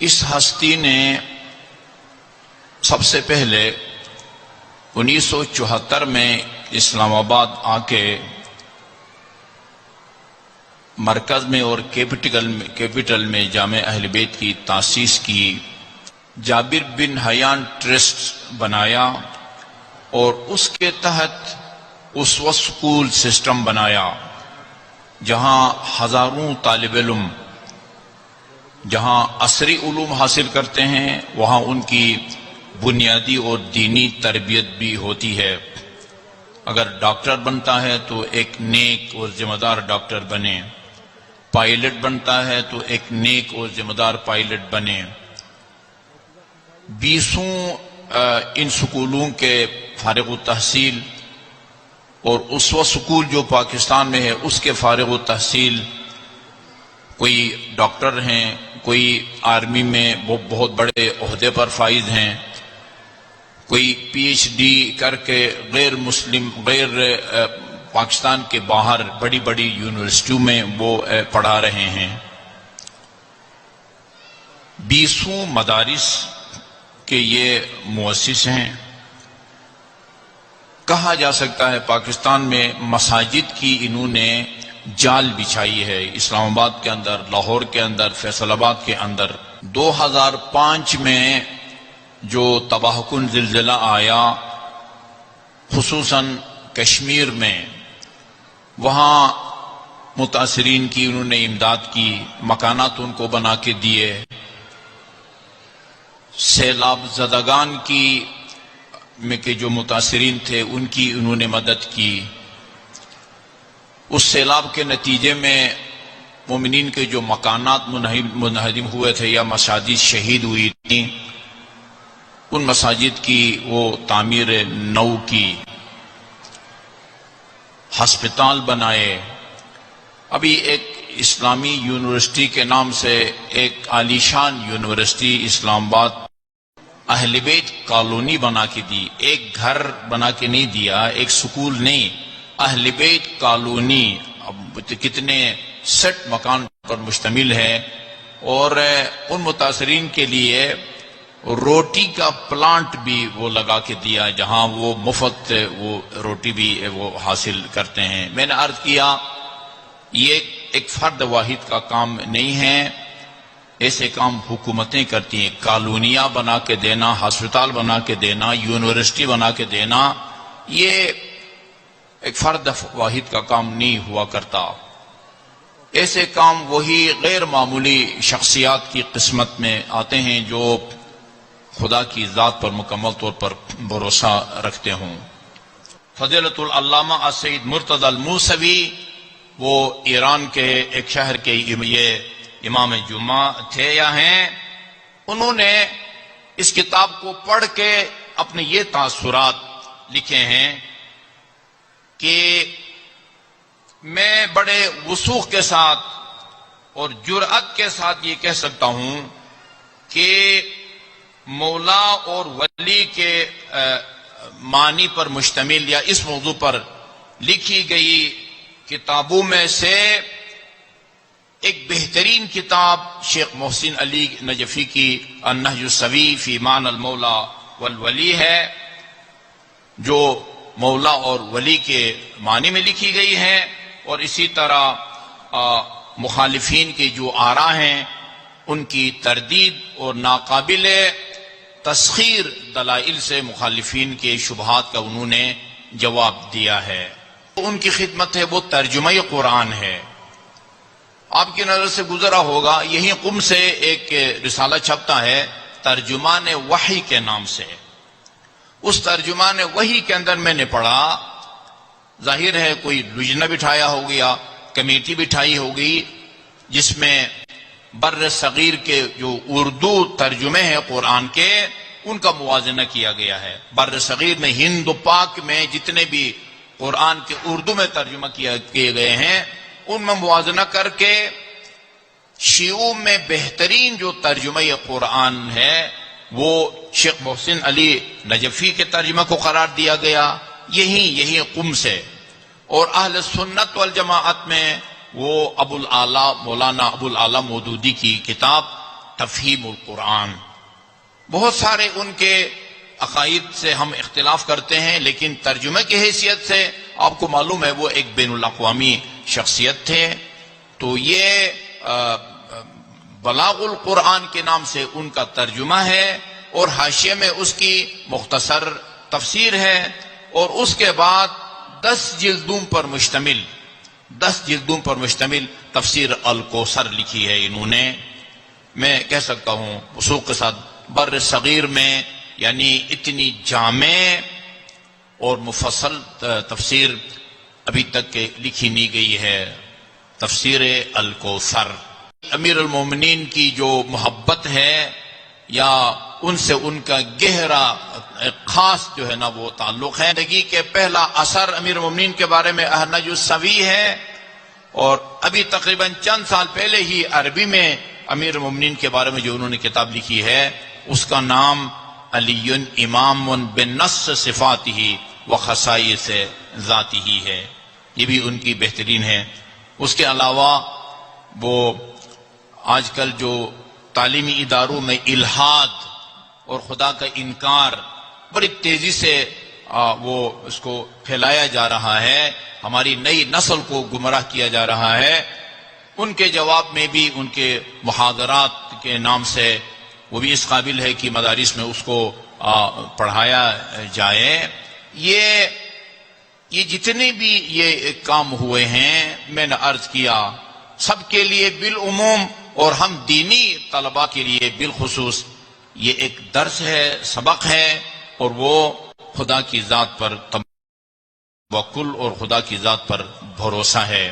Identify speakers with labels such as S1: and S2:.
S1: اس ہستی نے سب سے پہلے 1974 میں اسلام آباد آ کے مرکز میں اور کیپٹل میں جامع اہل بیت کی تاسیس کی، جابر بن حیان ٹرسٹ بنایا اور اس کے تحت اسوہ سکول سسٹم بنایا، جہاں ہزاروں طالب علم جہاں عصری علوم حاصل کرتے ہیں وہاں ان کی بنیادی اور دینی تربیت بھی ہوتی ہے۔ اگر ڈاکٹر بنتا ہے تو ایک نیک اور ذمہ دار ڈاکٹر بنے، پائلٹ بنتا ہے تو ایک نیک اور ذمہ دار پائلٹ بنے۔ 20 ان سکولوں کے فارغ التحصیل اور اسوہ سکول جو پاکستان میں ہے اس کے فارغ التحصیل کوئی ڈاکٹر ہیں، کوئی آرمی میں بہت بڑے عہدے پر فائز ہیں، کوئی پی ایچ ڈی کر کے غیر پاکستان کے باہر بڑی بڑی یونیورسٹیوں میں وہ پڑھا رہے ہیں۔ 20 مدارس کے یہ مؤسس ہیں۔ کہا جا سکتا ہے پاکستان میں مساجد کی انہوں نے جال بچھائی ہے، اسلام آباد کے اندر، لاہور کے اندر، فیصل آباد کے اندر۔ 2005 میں جو تباہ کن زلزلہ آیا خصوصاً کشمیر میں، وہاں متاثرین کی انہوں نے امداد کی، مکانات ان کو بنا کے دیے، سیلاب زدگان کی میں کے جو متاثرین تھے ان کی انہوں نے مدد کی۔ اس سیلاب کے نتیجے میں مومنین کے جو مکانات منہدم ہوئے تھے یا مساجد شہید ہوئی تھیں، ان مساجد کی وہ تعمیر نو کی، ہسپتال بنائے۔ ابھی ایک اسلامی یونیورسٹی کے نام سے ایک عالیشان یونیورسٹی اسلام آباد اہل بیت کالونی بنا کے دی، ایک گھر بنا کے نہیں دیا، ایک سکول نہیں، اہل بیت کالونی کتنے 60 مکان پر مشتمل ہے، اور ان متاثرین کے لیے روٹی کا پلانٹ بھی وہ لگا کے دیا جہاں وہ مفت وہ روٹی بھی وہ حاصل کرتے ہیں۔ میں نے عرض کیا یہ ایک فرد واحد کا کام نہیں ہے، ایسے کام حکومتیں کرتی ہیں، کالونیاں بنا کے دینا، ہسپتال بنا کے دینا، یونیورسٹی بنا کے دینا، یہ ایک فرد واحد کا کام نہیں ہوا کرتا۔ ایسے کام وہی غیر معمولی شخصیات کی قسمت میں آتے ہیں جو خدا کی ذات پر مکمل طور پر بھروسہ رکھتے ہوں۔ فضیلت العلامہ السید مرتضی الموسوی، وہ ایران کے ایک شہر کے یہ امام جمعہ تھے یا ہیں، انہوں نے اس کتاب کو پڑھ کے اپنے یہ تاثرات لکھے ہیں کہ میں بڑے وثوق کے ساتھ اور جرأت کے ساتھ یہ کہہ سکتا ہوں کہ مولا اور ولی کے معنی پر مشتمل یا اس موضوع پر لکھی گئی کتابوں میں سے ایک بہترین کتاب شیخ محسن علی نجفی کی النہج السوی فی معنی المولا والولی ہے، جو مولا اور ولی کے معنی میں لکھی گئی ہے، اور اسی طرح مخالفین کی جو آراء ہیں ان کی تردید اور ناقابل تسخیر دلائل سے مخالفین کے شبہات کا انہوں نے جواب دیا ہے۔ ان کی خدمت ہے وہ ترجمہ قرآن ہے۔ آپ کی نظر سے گزرا ہوگا، یہی قم سے ایک رسالہ چھپتا ہے ترجمان وحی کے نام سے۔ اس ترجمان وحی کے اندر میں نے پڑھا، ظاہر ہے کوئی لجنہ بٹھایا ہو گیا، کمیٹی بٹھائی ہوگی، جس میں بر صغیر کے جو اردو ترجمے ہیں قرآن کے ان کا موازنہ کیا گیا ہے۔ بر صغیر میں ہند و پاک میں جتنے بھی قرآن کے اردو میں ترجمہ کیے گئے ہیں ان میں موازنہ کر کے شیعوں میں بہترین جو ترجمہ قرآن ہے وہ شیخ محسن علی نجفی کے ترجمہ کو قرار دیا گیا، یہی قم سے۔ اور اہل سنت والجماعت میں وہ مولانا ابو الاعلی مودودی کی کتاب تفہیم القرآن. بہت سارے ان کے عقائد سے ہم اختلاف کرتے ہیں، لیکن ترجمہ کی حیثیت سے آپ کو معلوم ہے وہ ایک بین الاقوامی شخصیت تھے. تو یہ بلاغ القرآن کے نام سے ان کا ترجمہ ہے، اور حاشیے میں اس کی مختصر تفسیر ہے، اور اس کے بعد 10 جلدوں پر مشتمل تفسیر الکوثر لکھی ہے انہوں نے. میں کہہ سکتا ہوں وثوق کے ساتھ بر صغیر میں یعنی اتنی جامع اور مفصل تفسیر ابھی تک لکھی نہیں گئی ہے، تفسیر الکوثر. امیر المومنین کی جو محبت ہے یا ان سے ان کا گہرا خاص جو ہے نا وہ تعلق ہے. زندگی کے پہلا اثر امیر المومنین کے بارے میں النهج السوی ہے، اور ابھی تقریباً چند سال پہلے ہی عربی میں امیر المومنین کے بارے میں جو انہوں نے کتاب لکھی ہے اس کا نام علی امام بالنص صفاتہ و خصائص ذاتہ ہے. یہ بھی ان کی بہترین ہے. اس کے علاوہ وہ آج کل جو تعلیمی اداروں میں الحاد اور خدا کا انکار بڑی تیزی سے وہ اس کو پھیلایا جا رہا ہے، ہماری نئی نسل کو گمراہ کیا جا رہا ہے، ان کے جواب میں بھی ان کے محاضرات کے نام سے وہ بھی اس قابل ہے کہ مدارس میں اس کو پڑھایا جائے. یہ جتنے بھی یہ کام ہوئے ہیں میں نے عرض کیا سب کے لیے بالعموم اور ہم دینی طلباء کے لیے بالخصوص یہ ایک درس ہے، سبق ہے، اور وہ خدا کی ذات پر توکل اور خدا کی ذات پر بھروسہ ہے.